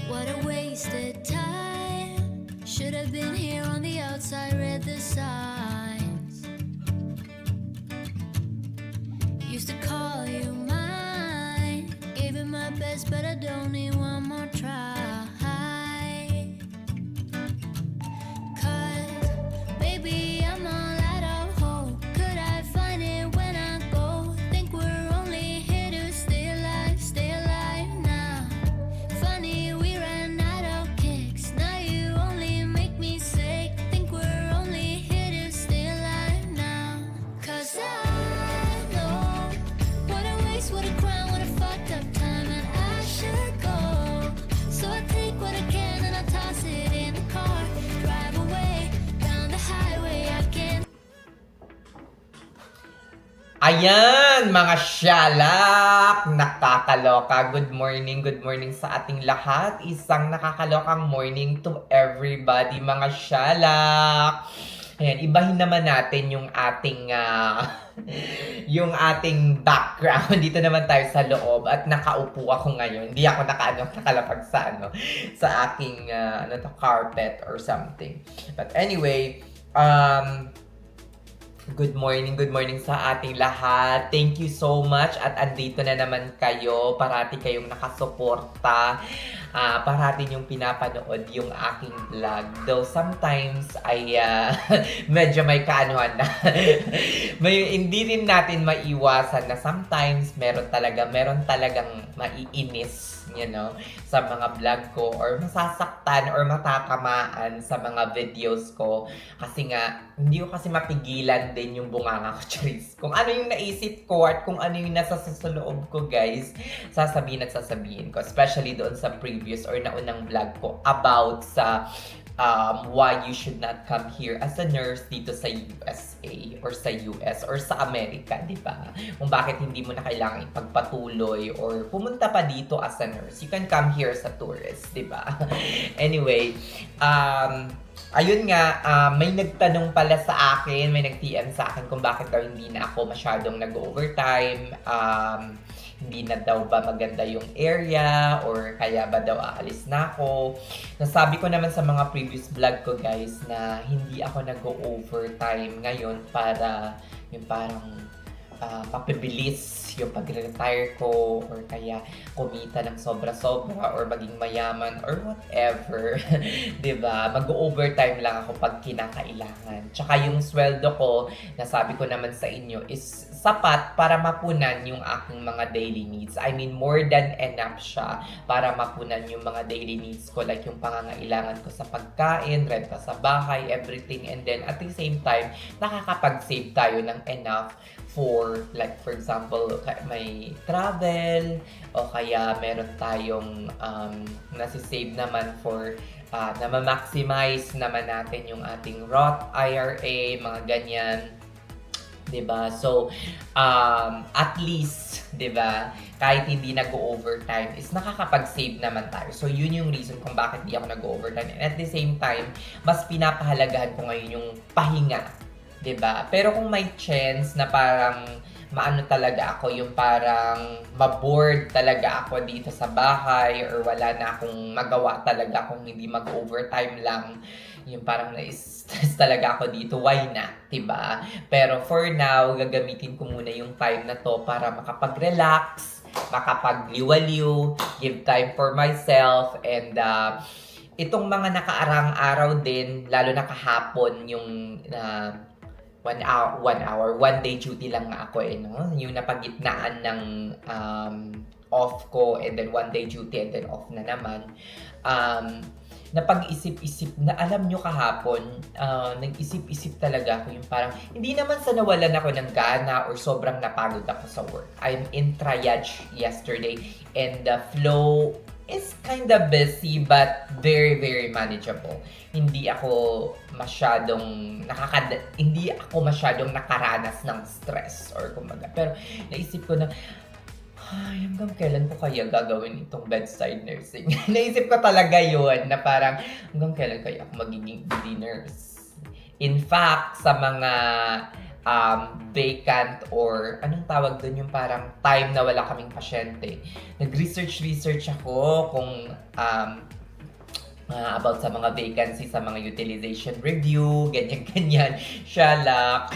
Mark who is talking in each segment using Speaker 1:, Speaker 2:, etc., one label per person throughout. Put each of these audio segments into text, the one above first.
Speaker 1: What a wasted time. Should have been here on the outside, read the signs. Used to call you mine. Gave it my best, but I don't need one more try. Cause, baby, I'm all out of hope. Could I find it when I go? Think we're only here to stay alive now. Funny, we ran out of kicks. Now you only make me sick. Think we're only here to stay alive now. Cause I know what a waste, what a crime, what a fucked up time, and I should go. So I take what I can and I toss it in the car. Drive away down the highway. I can't.
Speaker 2: Ayan, mga syalak! Nakakaloka. Good morning sa ating lahat. Isang nakakalokang morning to everybody, mga syalak. Ayan, ibahin naman natin yung ating yung ating background. Dito naman tayo sa loob at nakaupo ako ngayon. Hindi ako nakalapag sa aking carpet or something. But anyway, good morning sa ating lahat. Thank you so much at andito na naman kayo. Parati kayong nakasuporta. Parati yung pinapanood yung aking vlog. Though sometimes ay medyo may kaanuhan na. Hindi rin natin maiwasan na sometimes meron talagang maiinis, you know, sa mga vlog ko or masasaktan or matatamaan sa mga videos ko. Kasi nga, hindi ko kasi mapigilan din yung bunganga ko, Charis. Kung ano yung naisip ko at kung ano yung nasa sa loob ko, guys, sasabihin ko. Especially doon sa previous or naunang vlog ko about sa why you should not come here as a nurse dito sa USA or sa US or sa Amerika, di ba? Kung bakit hindi mo na kailangan ipagpatuloy or pumunta pa dito as a nurse. You can come here as a tourist, di ba? Anyway, ayun nga, may nagtanong pala sa akin, may nag-PM sa akin kung bakit daw hindi na ako masyadong nag-overtime, hindi na daw ba maganda yung area or kaya ba daw aalis na ako. Nasabi ko naman sa mga previous vlog ko, guys, na hindi ako nag-overtime ngayon para yung parang mapibilis yung pag-retire ko or kaya kumita ng sobra-sobra or maging mayaman or whatever. Diba? Mag-overtime lang ako pag kinakailangan. Tsaka yung sweldo ko, nasabi ko naman sa inyo, is sapat para mapunan yung aking mga daily needs. I mean, more than enough siya para mapunan yung mga daily needs ko, like yung pangangailangan ko sa pagkain, renta sa bahay, everything. And then at the same time, nakakapag-save tayo ng enough for, like for example, may travel o kaya meron tayong nasisave naman for na ma-maximize naman natin yung ating Roth IRA, mga ganyan. 'Di ba? So, at least, 'di ba, kahit hindi nag-overtime is nakakapag-save naman tayo. So, yun yung reason kung bakit hindi ako nag-overtime. And at the same time, mas pinapahalagahan ko ngayon yung pahinga, 'di ba? Pero kung may chance na parang maano talaga ako, yung parang mabored talaga ako dito sa bahay or wala na akong magawa talaga kung hindi mag-overtime lang, yung parang na-stress talaga ako dito, why not, diba? Pero for now, gagamitin ko muna yung time na to para makapag-relax, makapagliwaliw, give time for myself, and itong mga nakaarang araw din, lalo na kahapon, yung 1 day duty lang nga ako no? Yung napagitnaan ng off ko and then 1 day duty and then off na naman. Napag-isip-isip na, alam nyo kahapon, nag-isip-isip talaga ako yung parang, hindi naman sa nawalan ako ng gana or sobrang napagod ako sa work. I'm in triage yesterday and the flow is kind of busy but very, very manageable. Hindi ako masyadong nakaranas ng stress or kumbaga. Pero naisip ko na, ay, hanggang kailan ko kaya gagawin itong bedside nursing? Naisip ko talaga yun na parang hanggang kailan kaya ako magiging nurse? In fact, sa mga vacant or anong tawag doon, yung parang time na wala kaming pasyente. Nag-research ako kung about sa mga vacancy, sa mga utilization review, ganyan-ganyan, shalak.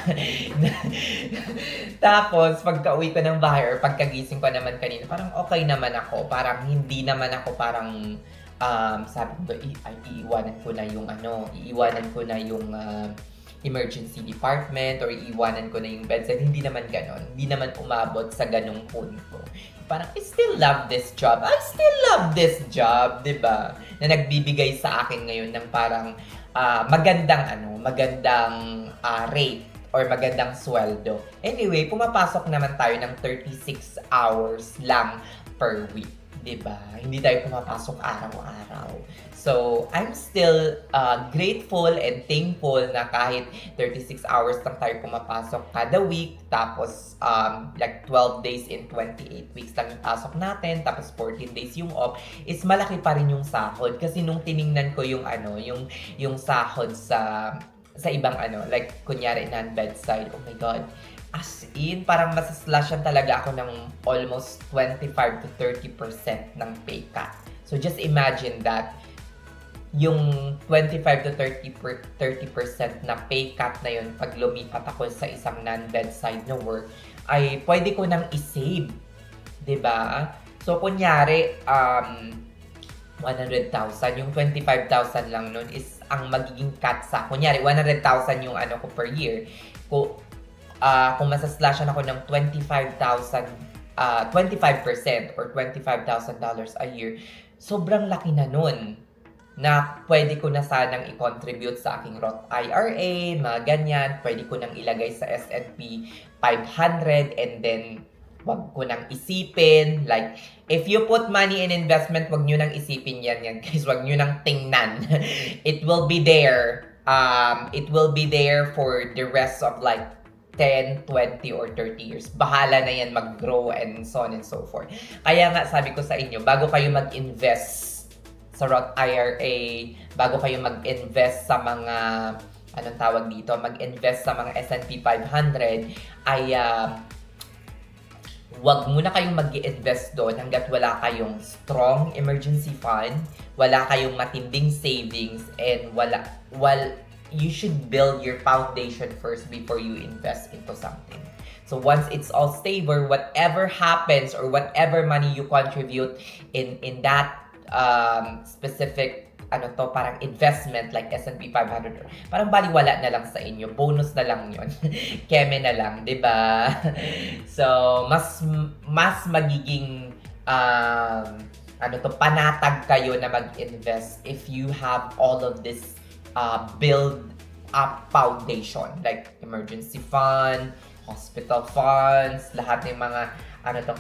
Speaker 2: Tapos, pagka-uwi ko ng bahay or pagkagising ko naman kanina, parang okay naman ako. Parang hindi naman ako parang, sabi ko, iiwanan ko na yung iiwanan ko na yung emergency department or iiwanan ko na yung bedside. Hindi naman ganon. Hindi naman umabot sa ganong punto. Parang, I still love this job. I still love this job, di ba? Na nagbibigay sa akin ngayon ng parang magandang rate or magandang sweldo. Anyway, pumapasok naman tayo ng 36 hours lang per week. Diba? Hindi tayo pumapasok araw-araw. So, I'm still grateful and thankful na kahit 36 hours lang tayo pumapasok kada week, tapos like 12 days in 28 weeks lang yung pasok natin, tapos 14 days yung off, is malaki pa rin yung sahod. Kasi nung tiningnan ko yung yung sahod sa ibang like kunyari non-bedside, oh my God, as in, parang masaslashan talaga ako ng almost 25 to 30% ng pay cut. So just imagine that, yung 25 to 30% na pay cut na yun, pag lumipat ako sa isang non-bedside na work, ay pwede ko nang i-save. 'Di ba? So kunyari, 100,000, yung 25,000 lang nun is ang magiging cut sa, kunyari 100,000 yung ko per year. Kung masaslashan ako ng 25% or $25,000 a year, sobrang laki na nun na pwede ko na sanang i-contribute sa aking Roth IRA, mga ganyan. Pwede ko nang ilagay sa S&P 500 and then wag ko nang isipin. Like, if you put money in investment, wag nyo nang isipin yan guys. Wag nyo nang tingnan. It will be there. It will be there for the rest of like 10, 20, or 30 years. Bahala na yan mag-grow and so on and so forth. Kaya nga sabi ko sa inyo, bago kayo mag-invest sa Roth IRA, bago kayo mag-invest sa mga, anong tawag dito, mag-invest sa mga S&P 500, ay wag muna kayong mag-i-invest doon hanggat wala kayong strong emergency fund, wala kayong matinding savings, and you should build your foundation first before you invest into something. So once it's all stable, whatever happens or whatever money you contribute in that specific parang investment like S&P 500, parang baliwala na lang sa inyo. Bonus na lang yun. Keme na lang, di ba? So, mas magiging panatag kayo na mag-invest if you have all of this build up foundation like emergency fund, hospital funds, lahat ng mga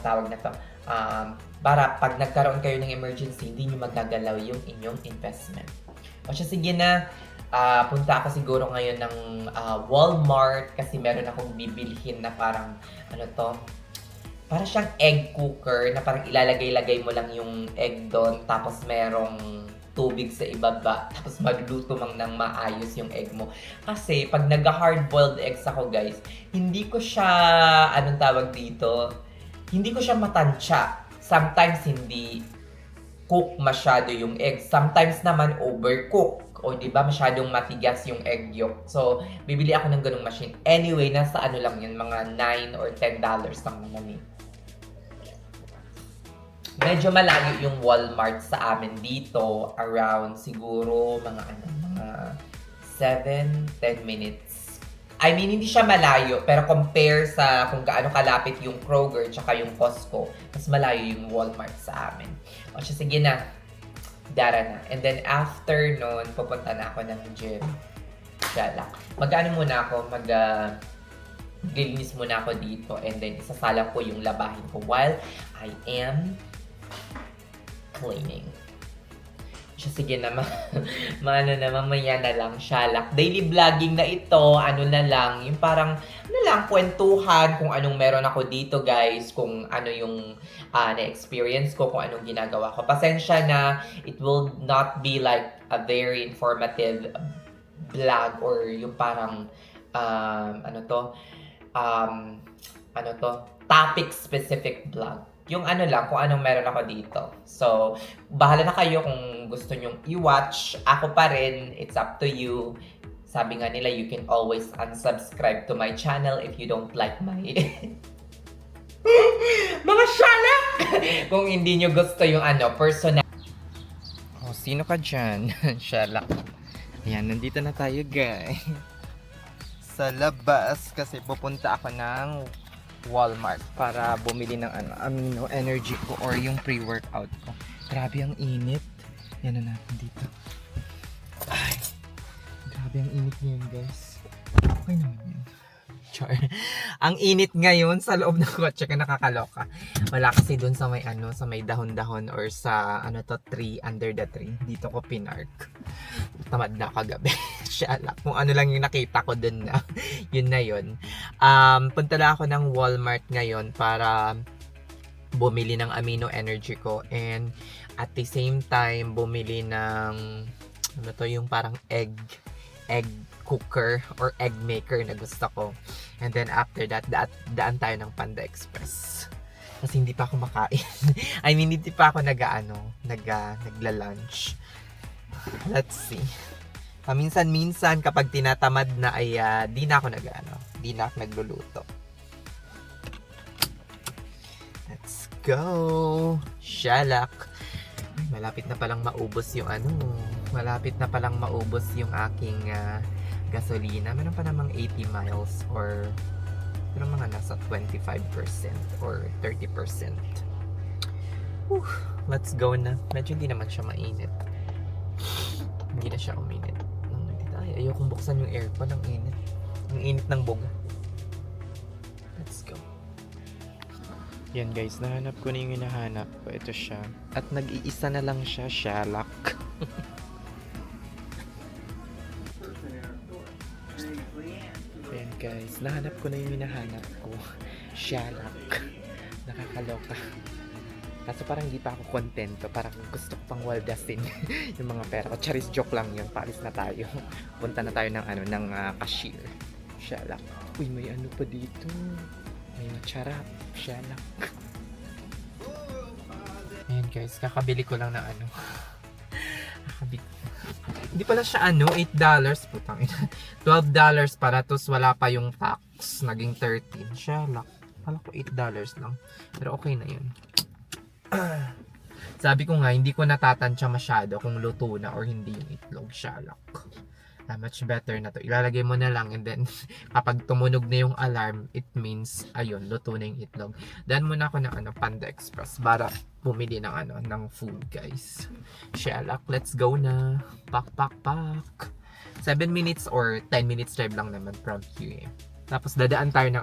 Speaker 2: tawag na to, para pag nagkaroon kayo ng emergency, hindi nyo magagalaw yung inyong investment. O siya, sige na, punta ako siguro ngayon ng Walmart kasi meron akong bibilhin na parang para siyang egg cooker na parang ilalagay-lagay mo lang yung egg doon, tapos merong tubig sa ibaba, tapos magluluto ng maayos yung egg mo. Kasi pag nag-hard-boiled eggs ako guys, hindi ko siya, hindi ko siya matansya. Sometimes hindi cook masyado yung egg. Sometimes naman overcook. O diba masyadong matigas yung egg yolk. So, bibili ako ng ganung machine. Anyway, nasa lang yun, mga $9 or $10 lang naman eh. Medyo malayo yung Walmart sa amin dito. Around siguro mga 7-10 minutes. I mean, hindi siya malayo, pero compare sa kung gaano kalapit yung Kroger tsaka yung Costco, mas malayo yung Walmart sa amin. O siya, sige na. Dara na. And then after nun, pupunta na ako ng gym. Siya lang. Muna ako, glilinis muna ako dito, and then isasalang ko yung labahin ko while I am cleaning. Siya, sige naman. Mamaya na lang, shalak. Daily vlogging na ito, na lang, yung parang, kwentuhan kung anong meron ako dito, guys, kung ano yung na-experience ko, kung anong ginagawa ko. Pasensya na, it will not be like a very informative vlog or yung parang, topic-specific vlog. yung ano lang, kung anong meron ako dito. So, bahala na kayo kung gusto nyong i-watch. Ako pa rin, it's up to you. Sabi nga nila, you can always unsubscribe to my channel if you don't like my... Mga shalak! Kung hindi nyo gusto yung ano, personal. Oh, sino ka dyan? Shalak. Ayan, nandito na tayo, guys. Sa labas, kasi pupunta ako ng Walmart para bumili ng ano, amino energy ko or yung pre-workout ko. Grabe ang init. Yan na natin dito. Ay, grabe ang init ngayon, guys. Okay naman yan. Char. Ang init ngayon sa loob ng kotse ka, nakakaloka. Wala kasi dun sa may ano, sa may dahon-dahon or sa ano to, tree, under the tree. Dito ko pinark. Tamad na kagabi. Shala. Kung ano lang yung nakita ko dun na. Yun na yun. Punta na ako ng Walmart ngayon para bumili ng amino energy ko. And at the same time, bumili ng ano to, yung parang egg cooker or egg maker na gusto ko. And then after that, daan tayo ng Panda Express. Kasi hindi pa ako makain. I mean, hindi pa ako nagla-lunch. Let's see. Paminsan-minsan kapag tinatamad na ay di na ako nagluluto. Let's go. Shalak. Ay, malapit na palang maubos yung aking gasolina. Meron pa namang 80 miles or pero mga nasa 25% or 30%. Whew, let's go na. Medyo hindi naman siya mainit. Hindi na siya uminit. Ay, ayokong buksan yung aircon. Ang init. Ang init ng boga. Let's go. Yan guys, nahanap ko na yung hinahanap ko. Ito siya. At nag-iisa na lang siya. Shalak. Ayan guys, nahanap ko na yung hinahanap ko. Shalak. Nakakaloka. Kaso parang hindi pa ako kontento. Parang gusto ko pang waldasin yung mga pera ko. Charis, joke lang yun. Paris na tayo. Punta na tayo ng cashier. Shalak. Uy, may ano pa dito. May macharap. Shalak. Ayan guys, kakabili ko lang ng ano. Hindi pala siya ano, $8. Putang ina. $12 para tos wala pa yung tax. Naging 13. Shalak. Kala ko $8 lang. Pero okay na yun. Sabi ko nga, hindi ko natatansya masyado kung luto na or hindi yung itlog. Shalak. Much better na to. Ilalagay mo na lang and then kapag tumunog na yung alarm, it means, ayun, luto na yung itlog. Daan muna ako ng Panda Express para bumili ng ng food, guys. Shalak, let's go na. Pak. 7 minutes or 10 minutes drive lang naman from here. Tapos dadaan tayo ng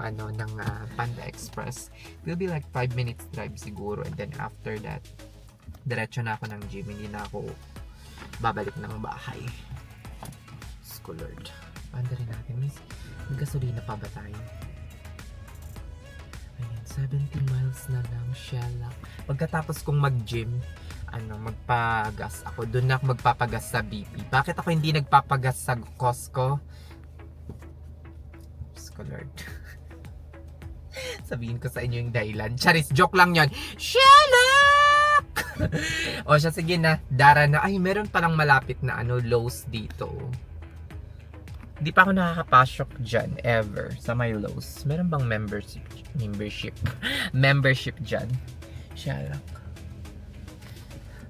Speaker 2: Panda Express. It will be like 5 minutes drive siguro and then after that, diretso na ako ng gym. Hindi na ako babalik ng bahay. Lord. Panda rin natin. May gasolina pa ba tayo? Ayan, 70 miles na lang. Shalak. Pagkatapos kong mag-gym, magpagas ako. Doon na ako magpapagas sa BP. Bakit ako hindi nagpapagas sa Costco? Lord. Sabihin ko sa inyo yung dahilan. Charis, joke lang yon. Shalak! O siya, sige na. Dara na. Ay, meron palang malapit na Lowe's dito. Hindi pa ako nakakapasok dyan ever sa my Lowe's. Meron bang membership dyan? Shalak.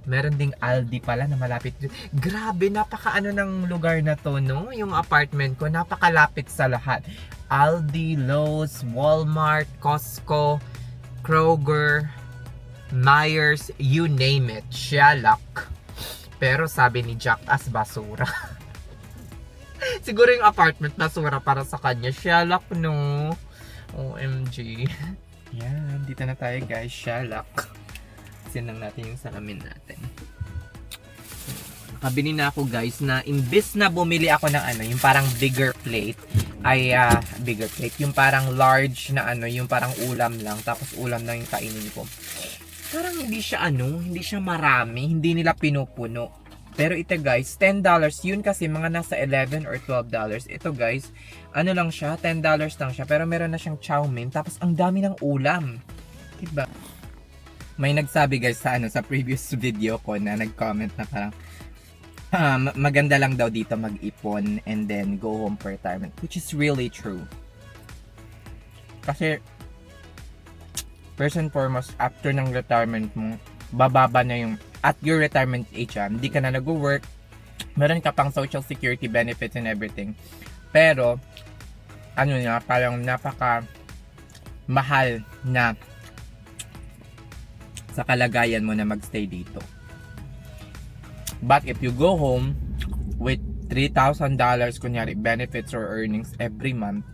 Speaker 2: Meron ding Aldi pala na malapit dyan. Grabe, napaka ng lugar na to, no? Yung apartment ko, napakalapit sa lahat. Aldi, Lowe's, Walmart, Costco, Kroger, Myers, you name it. Shalak. Pero sabi ni Jackass, basura. Siguro yung apartment basura para sa kanya. Shalak, no? OMG. Yan, dito na tayo guys. Shalak. Sinang natin yung salamin natin. Nakabili na ako guys na imbis na bumili ako ng yung parang bigger plate ay bigger plate, yung parang large na yung parang ulam lang, tapos ulam lang yung kainin ko. Parang hindi siya marami, hindi nila pinupuno. Pero ito guys, $10 yun kasi mga nasa $11 or $12. Ito guys, lang siya, $10 lang siya, pero meron na siyang chow mein, tapos ang dami ng ulam. Diba?
Speaker 3: May nagsabi guys sa sa previous video ko na nag-comment na parang maganda lang daw dito mag-ipon and then go home for retirement, which is really true. Kasi first and foremost, after ng retirement mo, bababa na yung at your retirement age, hindi ka na nag-work, meron ka pang social security benefits and everything, pero parang napaka mahal na sa kalagayan mo na magstay dito. But if you go home with $3,000 kunyari benefits or earnings every month,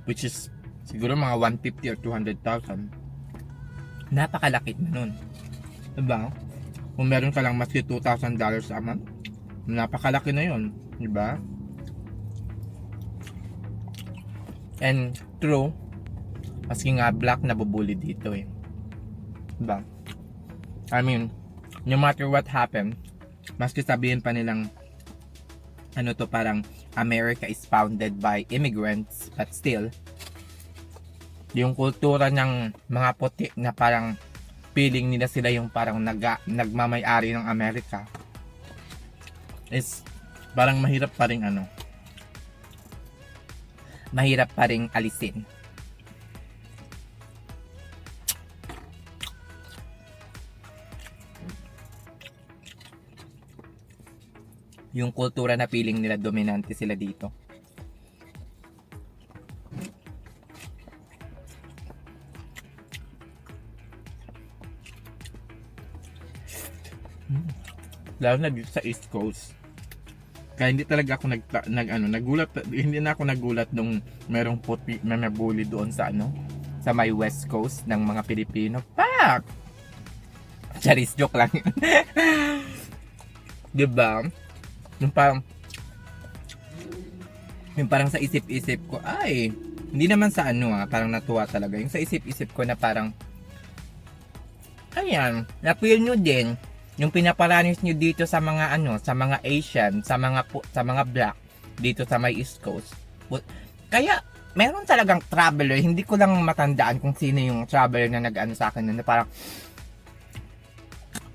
Speaker 3: which is siguro mga 150 or 200,000, napakalaki na nun. Diba? Kung meron ka lang maski $2,000 a month, napakalaki na yun. Diba? And true, maski nga black nabubuli dito eh. Diba? I mean, no matter what happened, maski sabihin pa nilang parang America is founded by immigrants, but still, yung kultura ng mga puti na parang feeling nila sila yung parang nagmamay-ari ng Amerika is parang mahirap pa ring mahirap pa ring alisin. Yung kultura na feeling nila dominante sila dito. Lalo na dito sa East Coast. Kaya hindi talaga ako nagulat, hindi na ako nagulat nung merong puti na nabully doon sa sa may West Coast ng mga Pilipino. Pak! Charis, joke lang yun. Diba? Yung parang sa isip-isip ko, ay, hindi naman sa parang natuwa talaga. Yung sa isip-isip ko na parang, ayan, na-feel nyo din yung pinaparanis nyo dito sa mga sa mga Asian, sa mga black dito sa may East Coast. Kaya meron talagang traveler, hindi ko lang matandaan kung sino yung traveler na sa akin na parang,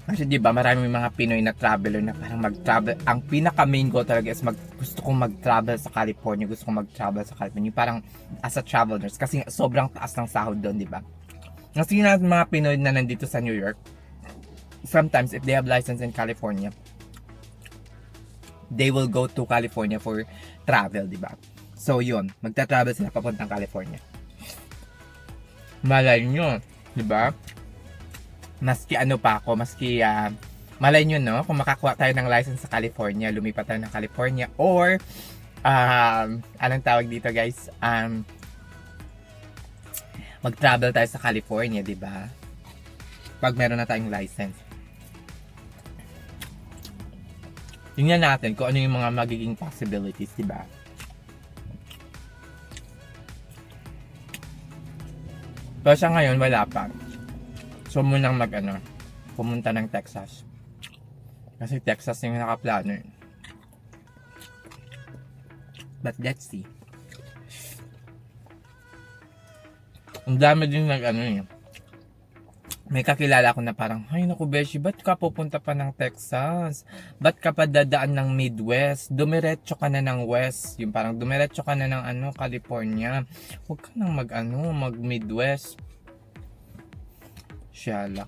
Speaker 3: kasi diba maraming mga Pinoy na traveler na parang mag-travel, ang pinaka main goal talaga is gusto kong mag-travel sa California, parang as a travel nurse, kasi sobrang taas ng sahod doon, diba? Kasi yung mga Pinoy na nandito sa New York, sometimes if they have license in California, they will go to California for travel, diba? So yun, magta-travel sila papuntang California. Malay nyo, diba? Maski malay nyo kung makakuha tayo ng license sa California, lumipat tayo ng California, or anong tawag dito guys, mag-travel tayo sa California, diba? Pag meron na tayong license. Tingnan natin kung ano yung mga magiging possibilities, diba? Pero sa ngayon, wala pa. So, munang pumunta ng Texas. Kasi Texas yung nakaplano. But let's see. Ang dami din may kakilala ko na parang, ay naku beshi, ba't ka pupunta pa ng Texas? Ba't ka pa dadaan ng Midwest? Dumiretso ka na ng West. Yung parang dumiretso ka na ng California. Huwag ka nang mag-Midwest. Shala.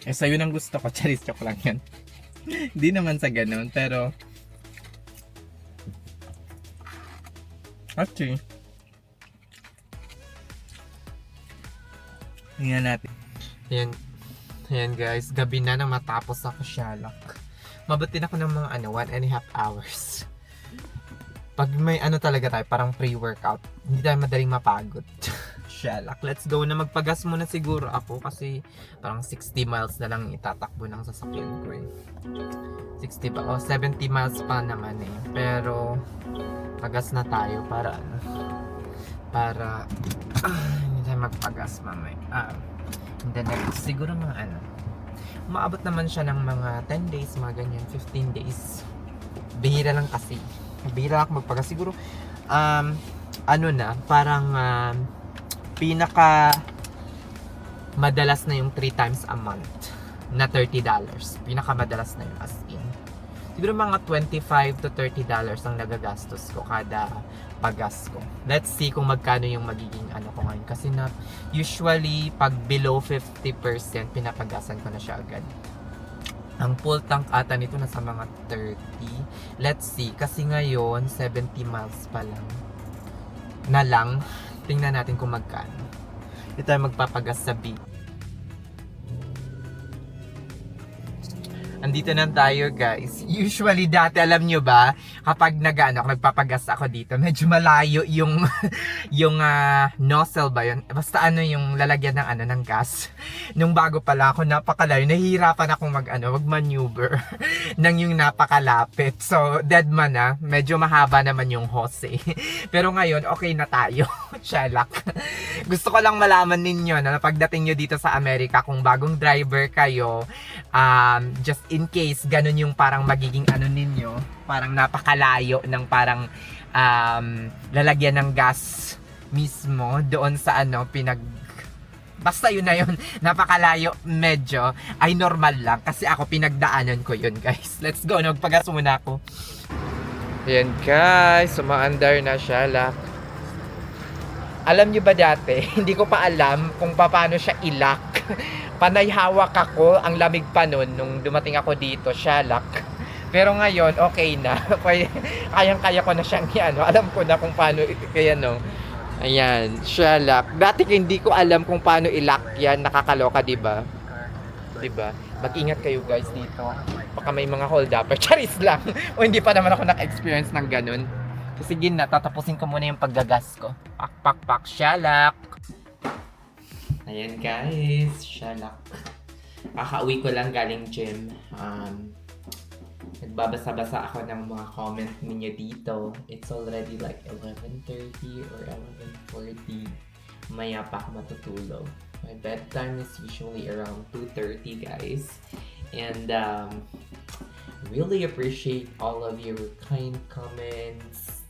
Speaker 3: Sa'yo nang gusto ko. Charis, joke lang yan. Hindi naman sa ganun, pero actually, tingnan natin. Ayan guys, gabi na nang matapos ako shalak. Mabuti na ako ng mga 1.5 hours. Pag may talaga tayo, parang pre-workout, hindi tayo madaling mapagod. Shalak, let's go na. Magpagas muna siguro ako kasi parang 60 miles na lang itatakbo ng sasakyan ko 60 pa, 70 miles pa naman pero pagas na tayo para hindi tayo magpagas mamaya. And then siguro mga umaabot naman siya ng mga 10 days, mga ganyan, 15 days. Bihira lang kasi. Bihira ako magpagas. Siguro, parang pinaka madalas na yung 3 times a month na $30. Pinakamadalas na yung as in. Siguro mga $25 to $30 ang nagagastos ko kada paggas ko. Let's see kung magkano yung magiging ano ko ngayon. Kasi na, usually, pag below 50%, pinapagasan ko na siya agad. Ang full tank ata nito nasa mga 30. Let's see. Kasi ngayon, 70 miles pa lang. Na lang. Tingnan natin kung magkano. Dito tayo magpapagas sa beat. Andito na tayo guys. Usually dati alam nyo ba, kapag nagpapagas ako dito, medyo malayo yung yung nozzle ba yun? Basta ano yung lalagyan ng ng gas. Nung bago pala ako, napakalayo. Nahihirapan akong mag-maneuver nang yung napakalapit. So, dead man na. Medyo mahaba naman yung hose eh. Pero ngayon, okay na tayo. Shalak. Gusto ko lang malaman ninyo na pagdating nyo dito sa Amerika, kung bagong driver kayo, just in case ganun yung parang magiging ano ninyo, parang napakalayo ng parang lalagyan ng gas mismo doon sa basta yun na yun, napakalayo medyo, ay normal lang kasi ako pinagdaanan ko yun guys. Let's go, nagpagas muna ako. Ayan guys, sumaandar na siya lock. Alam nyo ba dati, hindi ko pa alam kung paano siya ilock. Panay hawak ako, ang lamig pa nun nung dumating ako dito, siya lock. Pero ngayon, okay na. Kayang-kaya ko na siyang alam ko na kung paano, kaya no. Ayan, siya lock. Dati hindi ko alam kung paano i-lock yan, nakakaloka, diba? Diba? Mag-ingat kayo guys dito. Baka may mga hold-upper, charis lang. O hindi pa naman ako naka-experience ng ganun. Sige na, tatapusin ko muna yung paggagas ko. Pak, shalak. Ayan guys, shalak. Kakauwi ko lang galing gym. Nagbabasa-basa ako ng mga comment ninyo dito. It's already like 11:30 or 11:40. Maya pa ako matutulog. My bedtime is usually around 2:30 guys. And really appreciate all of your kind comments,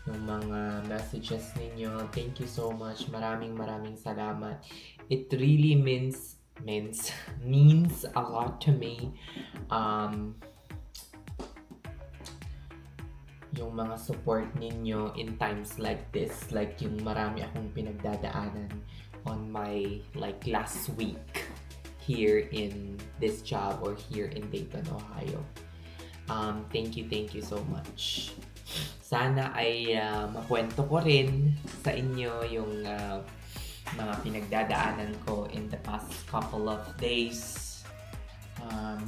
Speaker 3: yung mga messages ninyo. Thank you so much. Maraming salamat. It really means a lot to me. Yung mga support ninyo in times like this, like yung marami akong pinagdadaanan on my last week here in this job or here in Dayton, Ohio. Thank you so much. Sana ay makwento ko rin sa inyo yung mga pinagdadaanan ko in the past couple of days.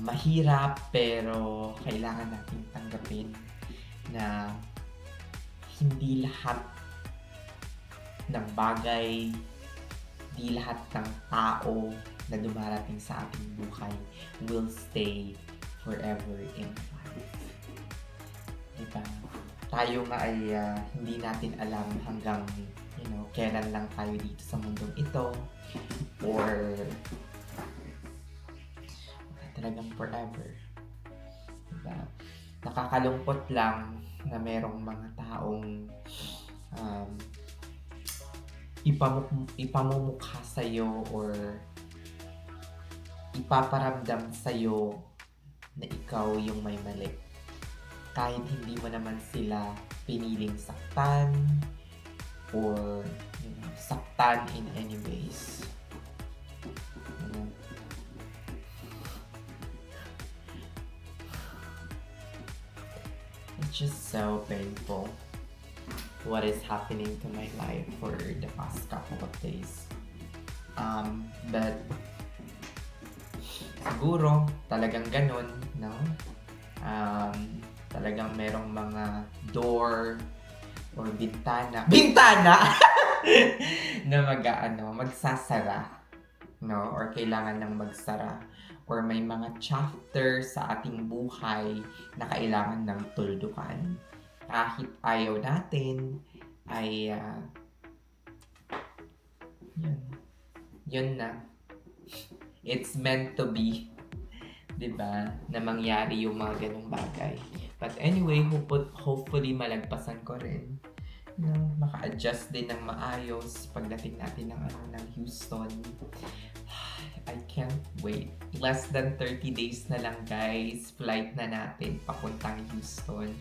Speaker 3: Mahirap pero kailangan natin tanggapin na hindi lahat ng bagay, hindi lahat ng tao na dumarating sa ating buhay will stay forever in life. Diba? Tayo nga ay hindi natin alam hanggang kailan lang tayo dito sa mundong ito or talagang forever. Diba? Nakakalungkot lang na merong mga taong ipamumukha sa'yo or ipaparamdam sa'yo na ikaw yung may mali. Kahit hindi mo naman sila piniling saktan or saktan in any ways. It's just so painful what is happening to my life for the past couple of days. But siguro talagang ganun, no? Talagang merong mga door or bintana na magsasara, no? Or kailangan ng magsara, or may mga chapter sa ating buhay na kailangan ng tuldukan. Kahit ayaw natin ay yun na. It's meant to be, diba? Na mangyari yung mga ganong bagay. But anyway, hopefully malagpasan ko rin. Maka-adjust din ng maayos pagdating natin ng Houston.
Speaker 2: I can't wait. Less than 30 days na lang guys. Flight na natin papuntang Houston.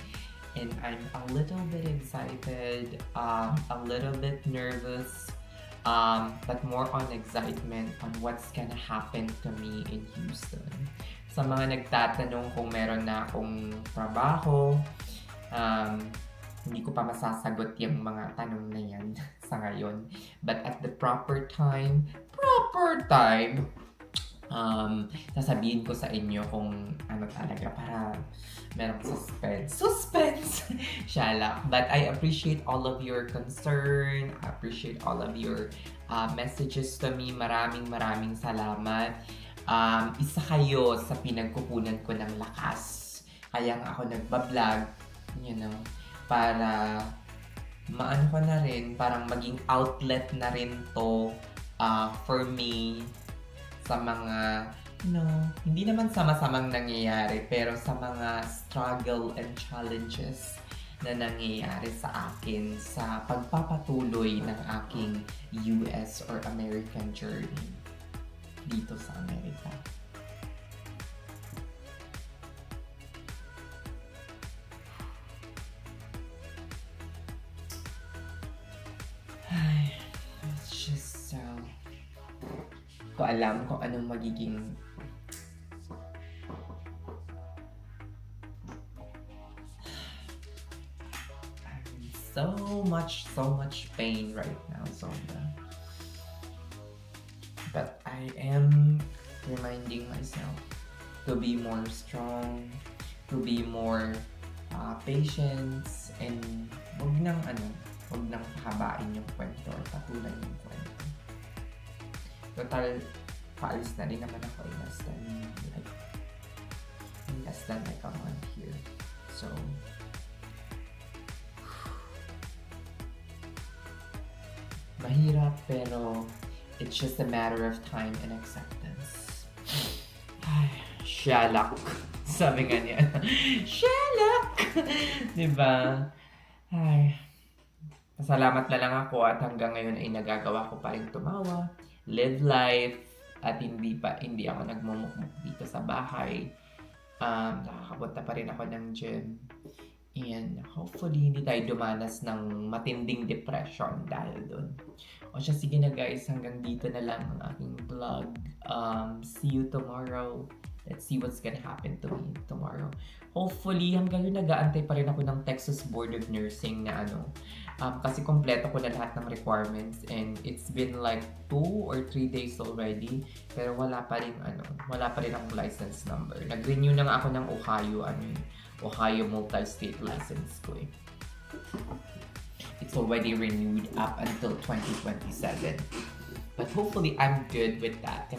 Speaker 2: And I'm a little bit excited, a little bit nervous, but more on excitement on what's gonna happen to me in Houston. Sa mga nagtatanong kung meron na akong trabaho, hindi ko pa masasagot yung mga tanong na yan sa ngayon. But at the proper time, sasabihin ko sa inyo kung ano talaga para merong suspense shala. But I appreciate all of your concern. I appreciate all of your messages to me. Maraming salamat. Isa kayo sa pinagkukunan ko ng lakas. Kaya nga ako nagbablog, para maano ko na rin, parang maging outlet na rin to for me sa mga, hindi naman sama-samang nangyayari, pero sa mga struggle and challenges na nangyayari sa akin sa pagpapatuloy ng aking US or American journey dito sa Amerika. It's just so... ko alam kung anong magiging I'm in so much pain right now, Sonda. But I am reminding myself to be more strong, to be more patient, and wag nang pahabain yung kwento or patulan yung kwento. Total, paalis na rin naman ako in less than like a month here. So, mahirap pero it's just a matter of time and acceptance. Ay, shalak. Sabi nga niya. Shalak! Diba? Ay, pasalamat na lang ako at hanggang ngayon ay nagagawa ko pa rin tumawa, live life, at hindi ako nagmumukmuk dito sa bahay. Nakakapunta pa rin ako ng gym. And hopefully, hindi tayo dumanas ng matinding depression dahil dun. O siya, sige na guys, hanggang dito na lang ang aking vlog. See you tomorrow. Let's see what's gonna happen to me tomorrow. Hopefully, hanggang yun nag-aantay pa rin ako ng Texas Board of Nursing na kasi kompleto ko na lahat ng requirements and it's been like 2 or 3 days already pero wala pa rin akong license number. Nag-renew na nga ako ng Ohio multi-state license ko eh. It's already renewed up until 2027. But hopefully I'm good with that.